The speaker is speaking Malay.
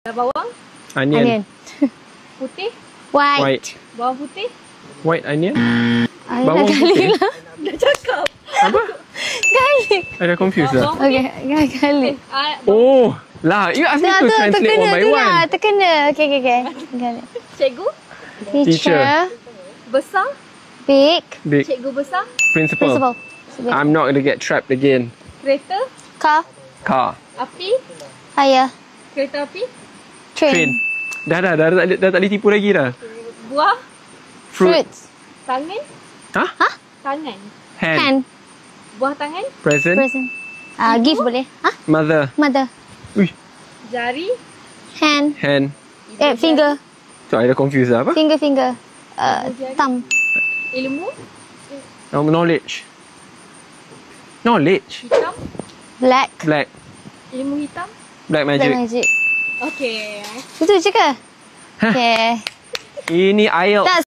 Bawang, Onion. putih, White. bawang putih. White onion. Bawang putih. Dah cakap. Apa? Garlic. Ada confused lah. Okay, garlic. Oh, lah. You ask me to translate one by one. Terkena. Okay. Garlic. Cikgu, Teacher. besar. Big. Big. Cikgu besar. Principal. I'm not going to get trapped again. Kereta, Car. Car. api, Fire. kereta api. Train. Dah tak boleh tipu lagi dah. Buah, Fruits. tangan, Hah? tangan. Hand. Buah tangan, Present. Present. Gift boleh. Mother. Mother. Ui. jari, Hand. Hand. Finger. So, I dah confused lah. Apa? Finger. Thumb. ilmu, Knowledge. Knowledge. hitam, Black. Black. ilmu hitam. Black Black magic. magic. Okey. Itu je ke? Okay. Ini IELTS. Tak